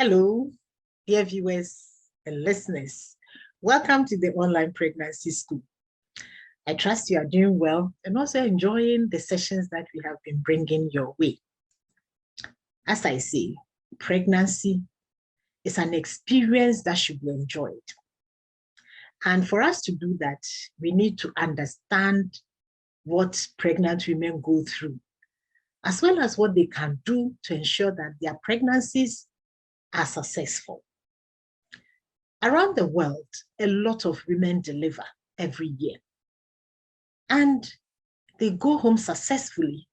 Hello, dear viewers and listeners. Welcome to the Online Pregnancy School. I trust you are doing well and also enjoying the sessions that we have been bringing your way. As I say, pregnancy is an experience that should be enjoyed. And for us to do that, we need to understand what pregnant women go through, as well as what they can do to ensure that their pregnancies are successful. Around the world, a lot of women deliver every year, and they go home successfully.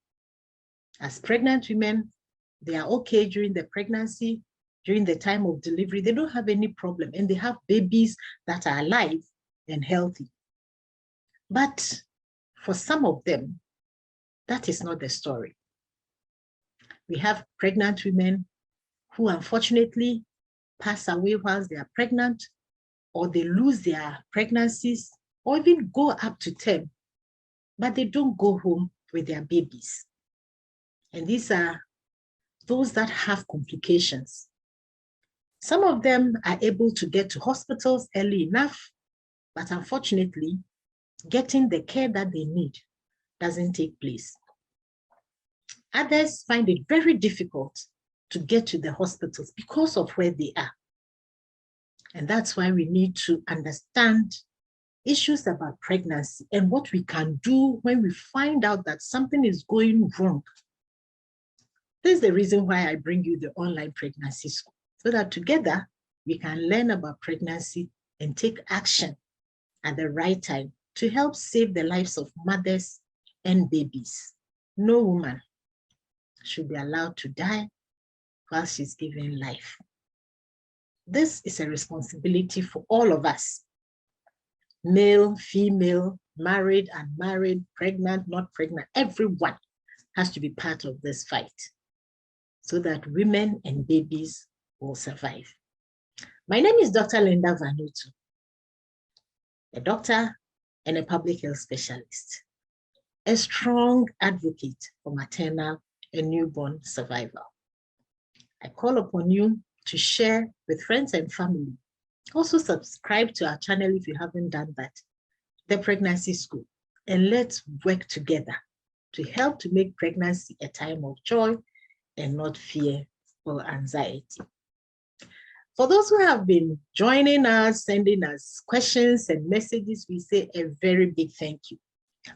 As pregnant women, they are okay during the pregnancy, during the time of delivery. They don't have any problem, and they have babies that are alive and healthy. But for some of them, that is not the story. We have pregnant women who unfortunately pass away whilst they are pregnant, or they lose their pregnancies, or even go up to term, but they don't go home with their babies. And these are those that have complications. Some of them are able to get to hospitals early enough, but unfortunately, getting the care that they need doesn't take place. Others find it very difficult to get to the hospitals because of where they are. And that's why we need to understand issues about pregnancy and what we can do when we find out that something is going wrong. This is the reason why I bring you the Online Pregnancy School, so that together we can learn about pregnancy and take action at the right time to help save the lives of mothers and babies. No woman should be allowed to die while she's giving life. This is a responsibility for all of us, male, female, married, unmarried, pregnant, not pregnant. Everyone has to be part of this fight so that women and babies will survive. My name is Dr. Linda Vanotoo, a doctor and a public health specialist, a strong advocate for maternal and newborn survival. I call upon you to share with friends and family. Also subscribe to our channel if you haven't done that, The Pregnancy School, and let's work together to help to make pregnancy a time of joy and not fear or anxiety. For those who have been joining us, sending us questions and messages, we say a very big thank you.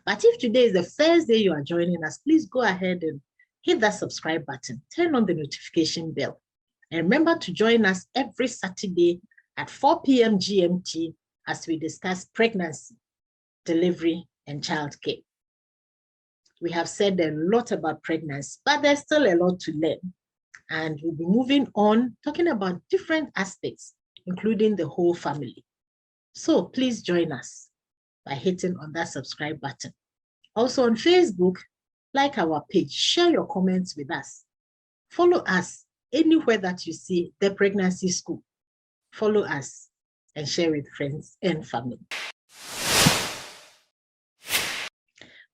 But if today is the first day you are joining us, please go ahead and hit that subscribe button, turn on the notification bell, and remember to join us every Saturday at 4 p.m. GMT as we discuss pregnancy, delivery, and childcare. We have said a lot about pregnancy, but there's still a lot to learn. And we'll be moving on, talking about different aspects, including the whole family. So please join us by hitting on that subscribe button. Also on Facebook, like our page, share your comments with us. Follow us anywhere that you see The Pregnancy School. Follow us and share with friends and family.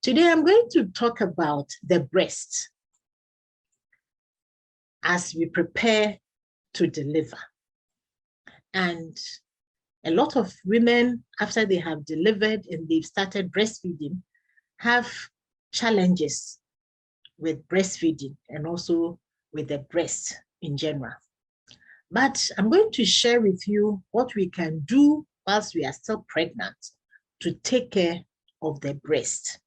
Today, I'm going to talk about the breast as we prepare to deliver. And a lot of women, after they have delivered and they've started breastfeeding, have challenges with breastfeeding and also with the breast in general. But I'm going to share with you what we can do whilst we are still pregnant to take care of the breast.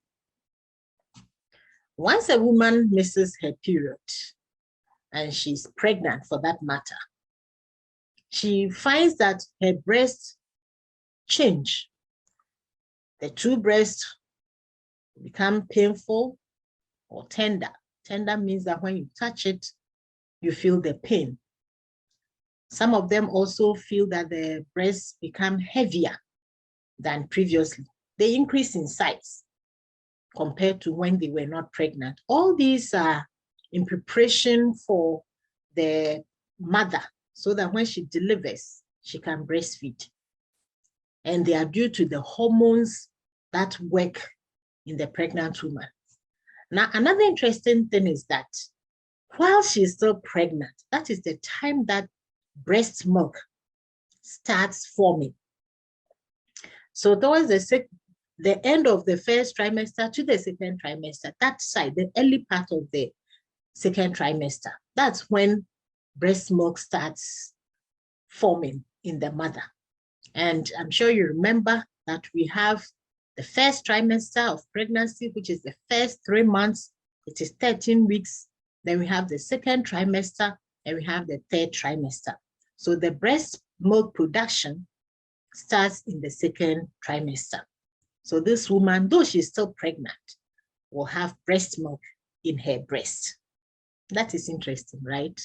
Once a woman misses her period, and she's pregnant for that matter, she finds that her breasts change. The two breasts become painful or tender. Tender means that when you touch it, you feel the pain. Some of them also feel that the breasts become heavier than previously. They increase in size compared to when they were not pregnant. All these are in preparation for the mother so that when she delivers, she can breastfeed. And they are due to the hormones that work in the pregnant woman. Now, another interesting thing is that while she's still pregnant, that is the time that breast milk starts forming. So towards the end of the first trimester to the second trimester, that side, the early part of the second trimester, that's when breast milk starts forming in the mother. And I'm sure you remember that we have the first trimester of pregnancy, which is the first 3 months. It is 13 weeks. Then we have the second trimester, and we have the third trimester. So the breast milk production starts in the second trimester. So this woman, though she's still pregnant, will have breast milk in her breast. That is interesting, right?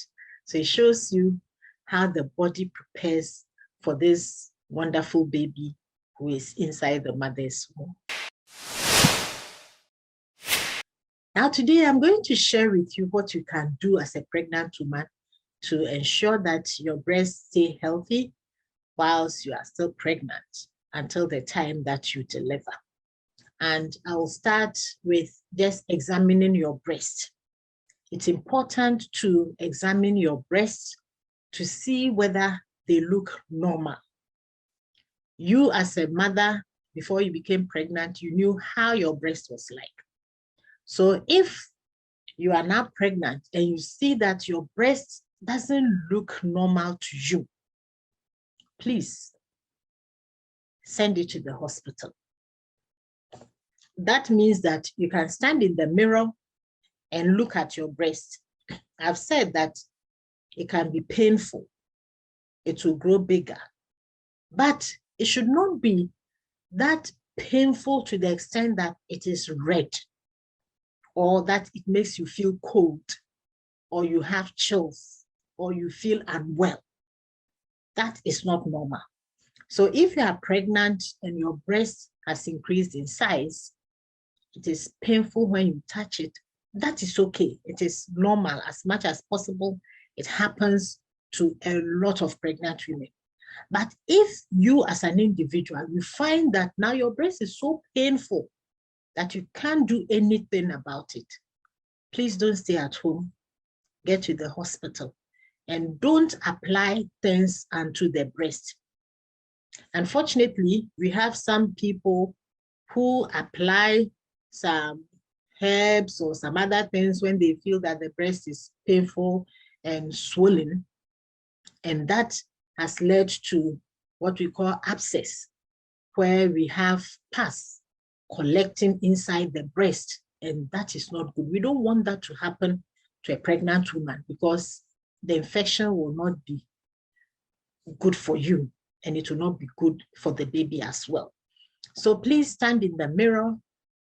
So it shows you how the body prepares for this wonderful baby who is inside the mother's womb. Now today I'm going to share with you what you can do as a pregnant woman to ensure that your breasts stay healthy whilst you are still pregnant until the time that you deliver. And I will start with just examining your breast. It's important to examine your breasts to see whether they look normal. You as a mother, before you became pregnant, you knew how your breast was like. So if you are now pregnant and you see that your breast doesn't look normal to you, please send it to the hospital. That means that you can stand in the mirror and look at your breast. I've said that it can be painful. It will grow bigger, but it should not be that painful to the extent that it is red or that it makes you feel cold or you have chills or you feel unwell. That is not normal. So if you are pregnant and your breast has increased in size, it is painful when you touch it, that is okay. It is normal as much as possible. It happens to a lot of pregnant women. But if you as an individual, you find that now your breast is so painful that you can't do anything about it, please don't stay at home. Get to the hospital and don't apply things onto the breast. Unfortunately, we have some people who apply some herbs or some other things when they feel that the breast is painful and swollen, and that has led to what we call abscess, where we have pus collecting inside the breast, and that is not good. We don't want that to happen to a pregnant woman because the infection will not be good for you and it will not be good for the baby as well. So please stand in the mirror,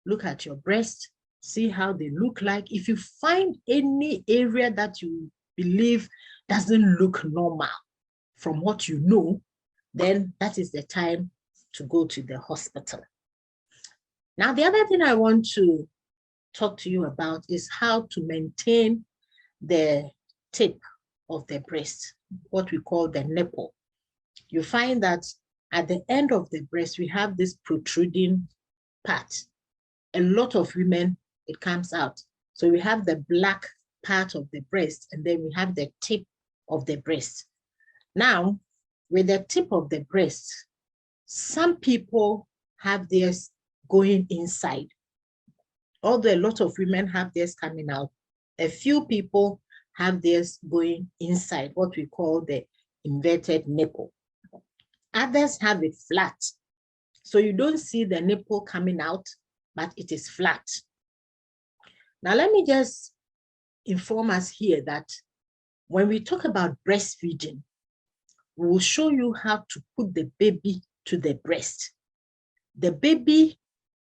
look at your breast, see how they look like. If you find any area that you believe doesn't look normal from what you know, then that is the time to go to the hospital. Now, the other thing I want to talk to you about is how to maintain the tip of the breast, what we call the nipple. You find that at the end of the breast, we have this protruding part. A lot of women, it comes out. So we have the black part of the breast, and then we have the tip of the breast. Now, with the tip of the breast, some people have theirs going inside. Although a lot of women have theirs coming out, a few people have theirs going inside, what we call the inverted nipple. Others have it flat. So you don't see the nipple coming out, but it is flat. Now, let me just inform us here that when we talk about breastfeeding, we will show you how to put the baby to the breast. The baby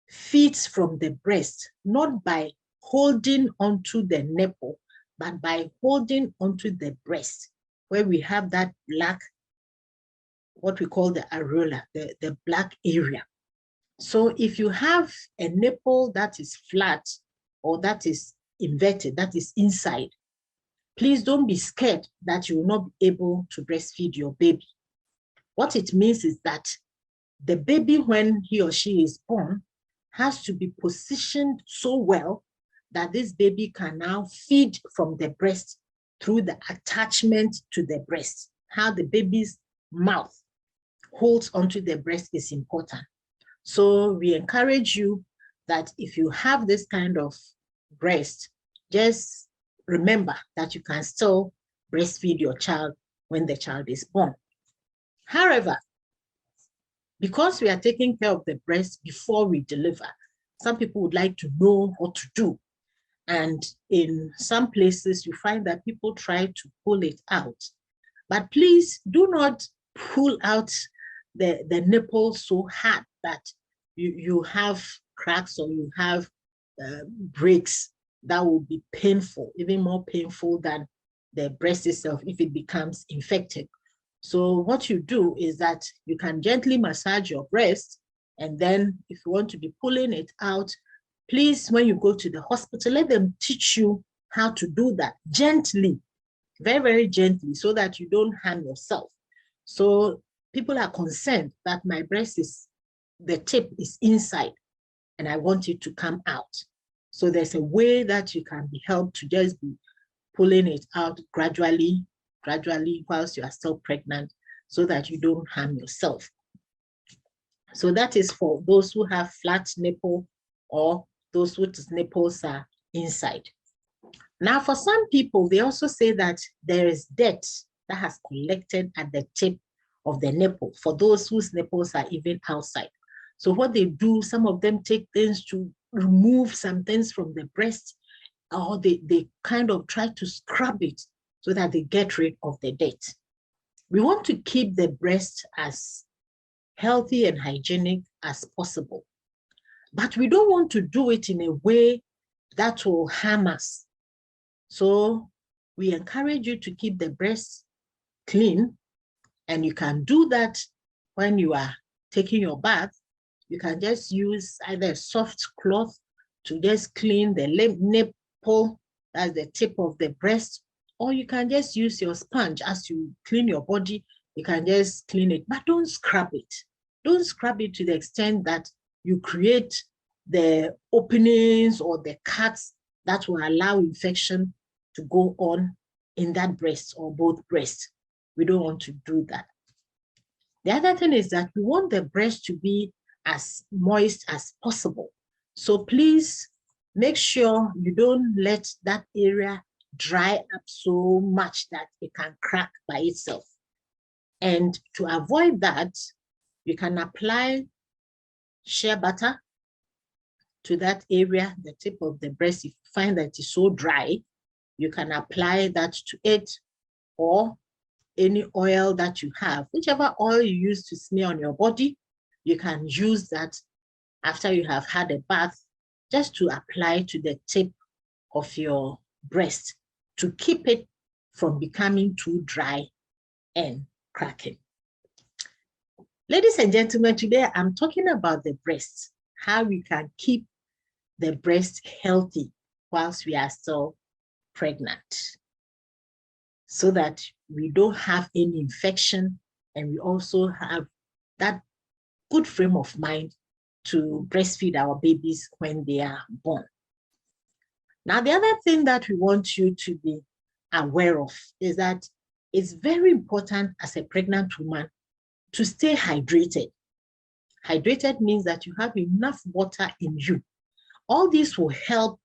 feeds from the breast, not by holding onto the nipple, but by holding onto the breast, where we have that black, what we call the areola, the black area. So if you have a nipple that is flat or that is inverted, that is inside, please don't be scared that you will not be able to breastfeed your baby. What it means is that the baby, when he or she is born, has to be positioned so well that this baby can now feed from the breast through the attachment to the breast. how the baby's mouth holds onto the breast is important. So we encourage you that if you have this kind of breast, just remember that you can still breastfeed your child when the child is born. However, because we are taking care of the breast before we deliver, some people would like to know what to do. And in some places, you find that people try to pull it out. But please do not pull out the nipple so hard that you have cracks or you have breaks that will be painful, even more painful than the breast itself if it becomes infected. So what you do is that you can gently massage your breast, and then if you want to be pulling it out, please, when you go to the hospital, let them teach you how to do that gently, very, very gently, so that you don't harm yourself. So people are concerned that my breast is, the tip is inside and I want it to come out. So there's a way that you can be helped to just be pulling it out gradually whilst you are still pregnant, so that you don't harm yourself. So that is for those who have flat nipple or those whose nipples are inside. Now, for some people, they also say that there is dirt that has collected at the tip of the nipple for those whose nipples are even outside. So what they do, some of them take things to remove some things from the breast, or they kind of try to scrub it so that they get rid of the dirt. We want to keep the breast as healthy and hygienic as possible, but we don't want to do it in a way that will harm us. So we encourage you to keep the breast clean, and you can do that when you are taking your bath. You can just use either a soft cloth to just clean the nipple, that's the tip of the breast, or you can just use your sponge as you clean your body. You can just clean it, but don't scrub it. Don't scrub it to the extent that you create the openings or the cuts that will allow infection to go on in that breast or both breasts. We don't want to do that. The other thing is that we want the breast to be as moist as possible. So please make sure you don't let that area dry up so much that it can crack by itself. And to avoid that, you can apply shea butter to that area, the tip of the breast. If you find that it is so dry, you can apply that to it, or any oil that you have. Whichever oil you use to smear on your body, you can use that after you have had a bath, just to apply to the tip of your breast to keep it from becoming too dry and cracking. Ladies and gentlemen, today I'm talking about the breast, how we can keep the breast healthy whilst we are still pregnant, so that we don't have any infection, and we also have that good frame of mind to breastfeed our babies when they are born. Now, the other thing that we want you to be aware of is that it's very important as a pregnant woman to stay hydrated. Hydrated means that you have enough water in you. All this will help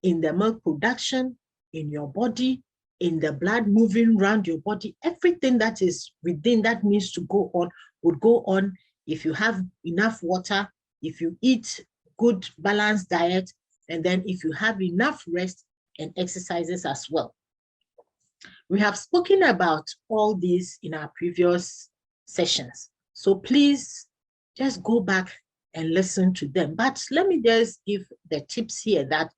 in the milk production, in your body, in the blood moving around your body. Everything that is within that needs to go on would go on if you have enough water, if you eat good balanced diet, and then if you have enough rest and exercises as well. We have spoken about all these in our previous sessions, so please just go back and listen to them. But let me just give the tips here that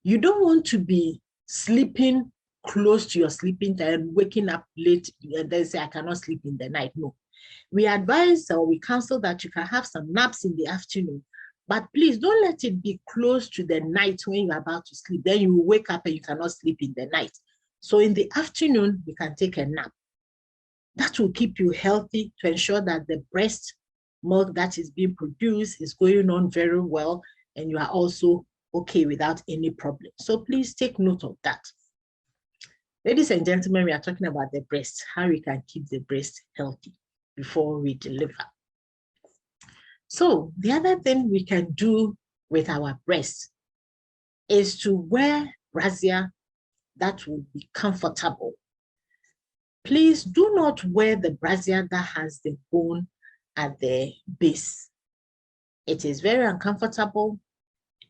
you don't want to be sleeping close to your sleeping time and waking up late and then say, I cannot sleep in the night. No. We advise or we counsel that you can have some naps in the afternoon, but please don't let it be close to the night when you're about to sleep. Then you wake up and you cannot sleep in the night. So in the afternoon, you can take a nap. That will keep you healthy to ensure that the breast milk that is being produced is going on very well, and you are also okay without any problem. So please take note of that. Ladies and gentlemen, we are talking about the breast, how we can keep the breast healthy before we deliver. So the other thing we can do with our breast is to wear brassiere that will be comfortable. Please do not wear the brassiere that has the bone at the base. It is very uncomfortable.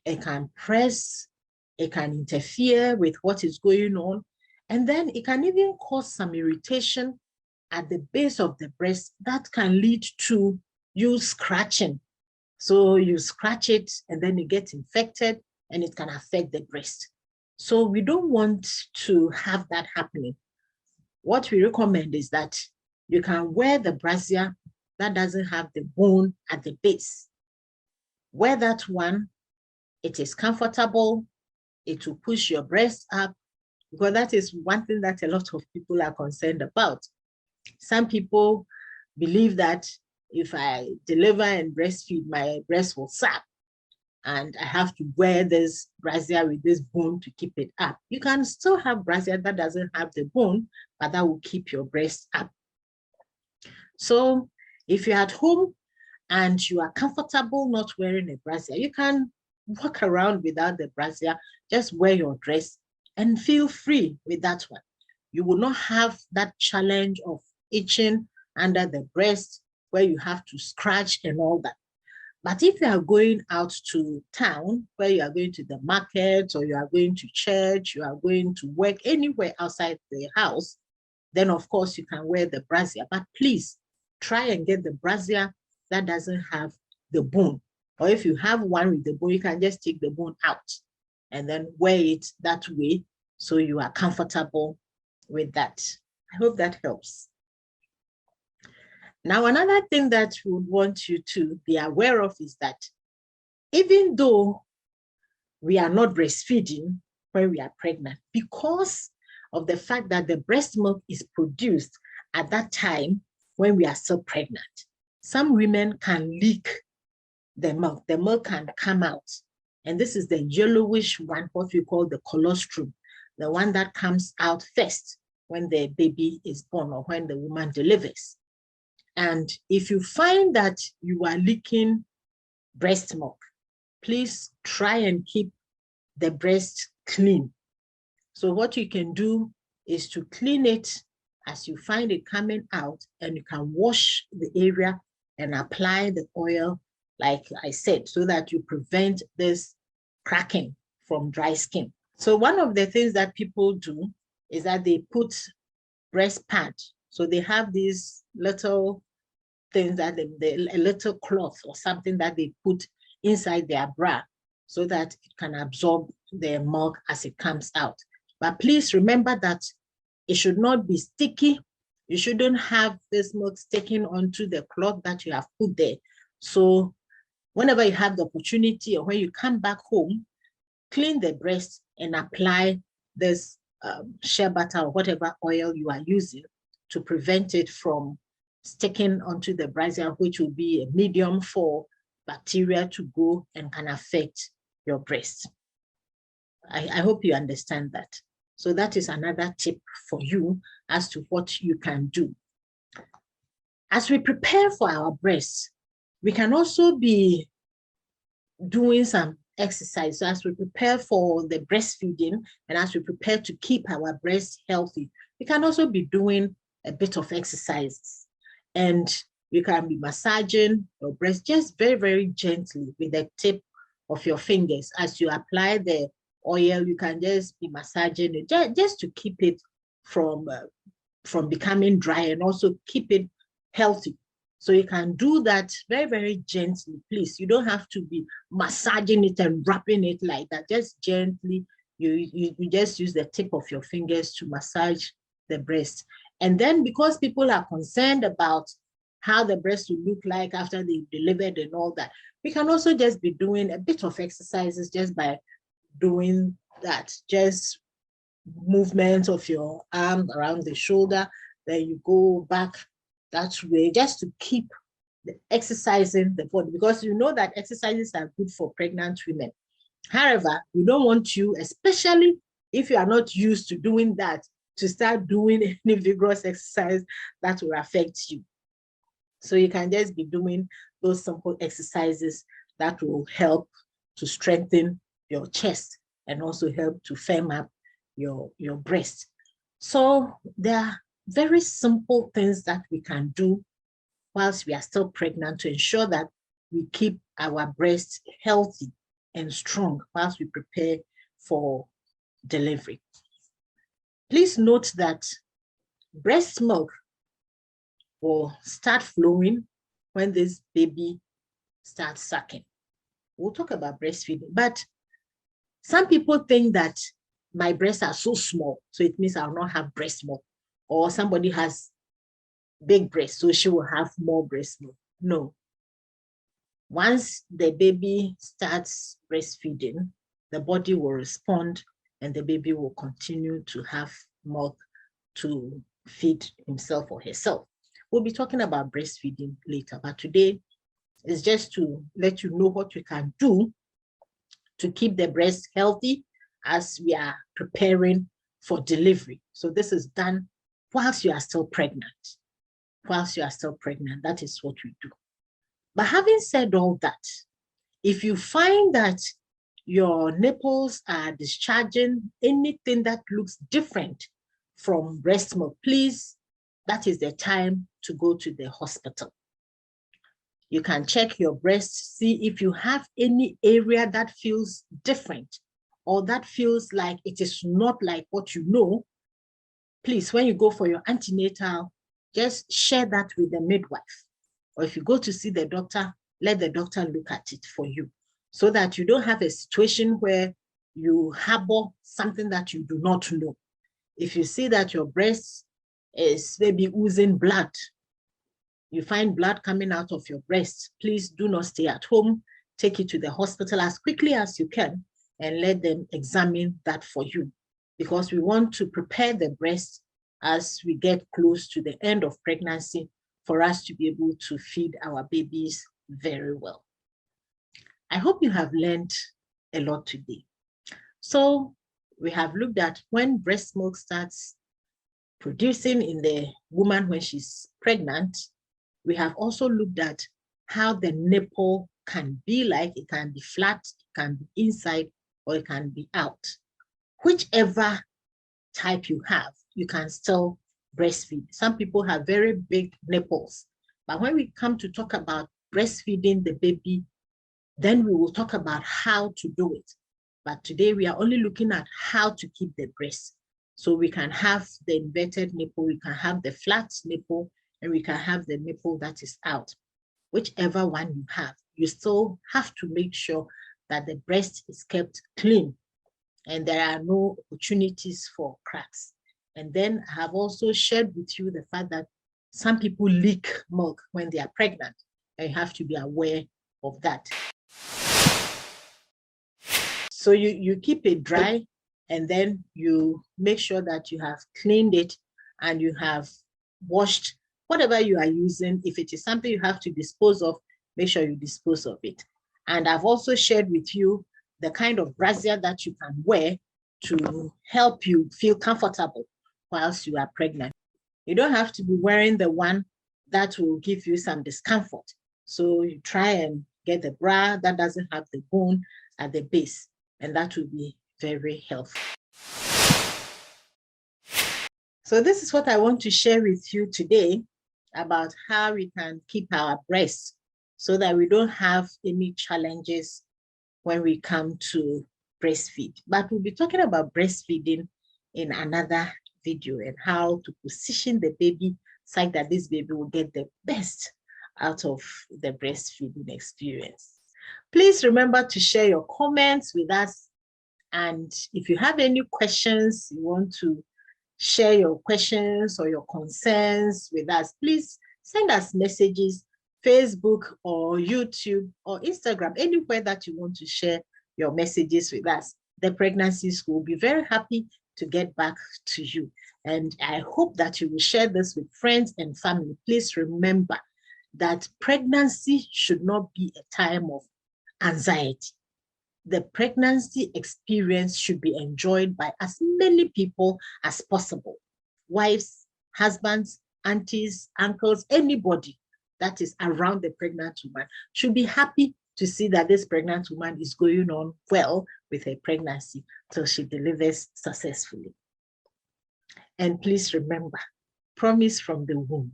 It can press, it can interfere with what is going on, and then it can even cause some irritation at the base of the breast that can lead to you scratching. So you scratch it and then you get infected and it can affect the breast. So we don't want to have that happening. What we recommend is that you can wear the brassiere that doesn't have the bone at the base. Wear that one. It is comfortable. It will push your breast up, because that is one thing that a lot of people are concerned about. Some people believe that if I deliver and breastfeed, my breast will sap and I have to wear this brassiere with this bone to keep it up. You can still have brassiere that doesn't have the bone, but that will keep your breast up. So if you're at home and you are comfortable not wearing a brassiere, you can walk around without the brassiere, just wear your dress and feel free with that one. You will not have that challenge of itching under the breast where you have to scratch and all that. But if you are going out to town, where you are going to the market or you are going to church, you are going to work anywhere outside the house, then of course you can wear the brassiere. But please try and get the brassiere that doesn't have the bone. Or if you have one with the bone, you can just take the bone out and then wear it that way so you are comfortable with that. I hope that helps. Now, another thing that we would want you to be aware of is that even though we are not breastfeeding when we are pregnant, because of the fact that the breast milk is produced at that time when we are still pregnant, some women can leak the milk. The milk can come out. And this is the yellowish one, what we call the colostrum, the one that comes out first when the baby is born or when the woman delivers. And if you find that you are leaking breast milk, please try and keep the breast clean. So what you can do is to clean it as you find it coming out, and you can wash the area and apply the oil, like I said, so that you prevent this cracking from dry skin. So one of the things that people do is that they put breast pad. So they have these little things that a little cloth or something that they put inside their bra so that it can absorb the milk as it comes out. But please remember that it should not be sticky. You shouldn't have this milk sticking onto the cloth that you have put there. So whenever you have the opportunity or when you come back home, clean the breast and apply this shea butter or whatever oil you are using to prevent it from sticking onto the brassiere, which will be a medium for bacteria to go and can affect your breast. I hope you understand that. So that is another tip for you as to what you can do. As we prepare for our breasts, we can also be doing some exercise. So as we prepare for the breastfeeding and as we prepare to keep our breasts healthy, we can also be doing a bit of exercise. And you can be massaging your breast just very, very gently with the tip of your fingers. As you apply the oil, you can just be massaging it just to keep it from becoming dry and also keep it healthy. So you can do that very, very gently, please. You don't have to be massaging it and wrapping it like that. Just gently, you just use the tip of your fingers to massage the breast. And then because people are concerned about how the breast will look like after they've delivered and all that, we can also just be doing a bit of exercises just by doing that. Just movements of your arm around the shoulder, then you go back that way, just to keep exercising the body, because you know that exercises are good for pregnant women. However, we don't want you, especially if you are not used to doing that, to start doing any vigorous exercise that will affect you. So you can just be doing those simple exercises that will help to strengthen your chest and also help to firm up your breast. So there are very simple things that we can do whilst we are still pregnant to ensure that we keep our breasts healthy and strong whilst we prepare for delivery. Please note that breast milk will start flowing when this baby starts sucking. We'll talk about breastfeeding, but some people think that my breasts are so small, so it means I'll not have breast milk, or somebody has big breasts, so she will have more breast milk. No. Once the baby starts breastfeeding, the body will respond and the baby will continue to have milk to feed himself or herself. We'll be talking about breastfeeding later, but today is just to let you know what you can do to keep the breast healthy as we are preparing for delivery. So this is done whilst you are still pregnant. Whilst you are still pregnant, that is what we do. But having said all that, if you find that your nipples are discharging anything that looks different from breast milk, please, that is the time to go to the hospital. You can check your breast, see if you have any area that feels different or that feels like it is not like what you know. Please, when you go for your antenatal, just share that with the midwife. Or if you go to see the doctor, let the doctor look at it for you so that you don't have a situation where you harbor something that you do not know. If you see that your breast is maybe oozing blood, you find blood coming out of your breast, please do not stay at home. Take it to the hospital as quickly as you can and let them examine that for you, because we want to prepare the breast as we get close to the end of pregnancy for us to be able to feed our babies very well. I hope you have learned a lot today. So we have looked at when breast milk starts producing in the woman when she's pregnant. We have also looked at how the nipple can be like. It can be flat, it can be inside, or it can be out. Whichever type you have, you can still breastfeed. Some people have very big nipples, but when we come to talk about breastfeeding the baby, then we will talk about how to do it. But today we are only looking at how to keep the breast. So we can have the inverted nipple, we can have the flat nipple, and we can have the nipple that is out. Whichever one you have, you still have to make sure that the breast is kept clean and there are no opportunities for cracks. And then I have also shared with you the fact that some people leak milk when they are pregnant, and you have to be aware of that. So you keep it dry, and then you make sure that you have cleaned it and you have washed whatever you are using. If it is something you have to dispose of, make sure you dispose of it. And I've also shared with you the kind of brassiere that you can wear to help you feel comfortable whilst you are pregnant. You don't have to be wearing the one that will give you some discomfort. So you try and get a bra that doesn't have the bone at the base, and that will be very helpful. So this is what I want to share with you today about how we can keep our breasts so that we don't have any challenges when we come to breastfeed. But we'll be talking about breastfeeding in another video and how to position the baby such that this baby will get the best out of the breastfeeding experience. Please remember to share your comments with us. And if you have any questions, you want to share your questions or your concerns with us, please send us messages, Facebook or YouTube or Instagram, anywhere that you want to share your messages with us. The Pregnancy School will be very happy to get back to you. And I hope that you will share this with friends and family. Please remember that pregnancy should not be a time of anxiety. The pregnancy experience should be enjoyed by as many people as possible. wives, husbands, aunties, uncles, anybody that is around the pregnant woman should be happy to see that this pregnant woman is going on well with her pregnancy till she delivers successfully. And please remember, promise from the womb.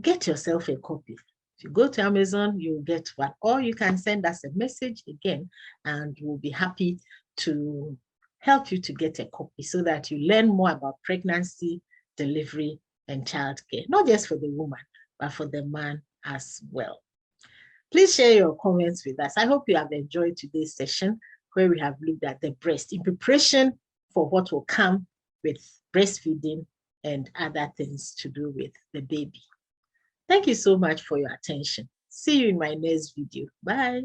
Get yourself a copy. If you go to Amazon, you'll get one, or you can send us a message again, and we'll be happy to help you to get a copy so that you learn more about pregnancy, delivery, and childcare, not just for the woman, but for the man as well. Please share your comments with us. I hope you have enjoyed today's session where we have looked at the breast in preparation for what will come with breastfeeding and other things to do with the baby. Thank you so much for your attention. See you in my next video. Bye.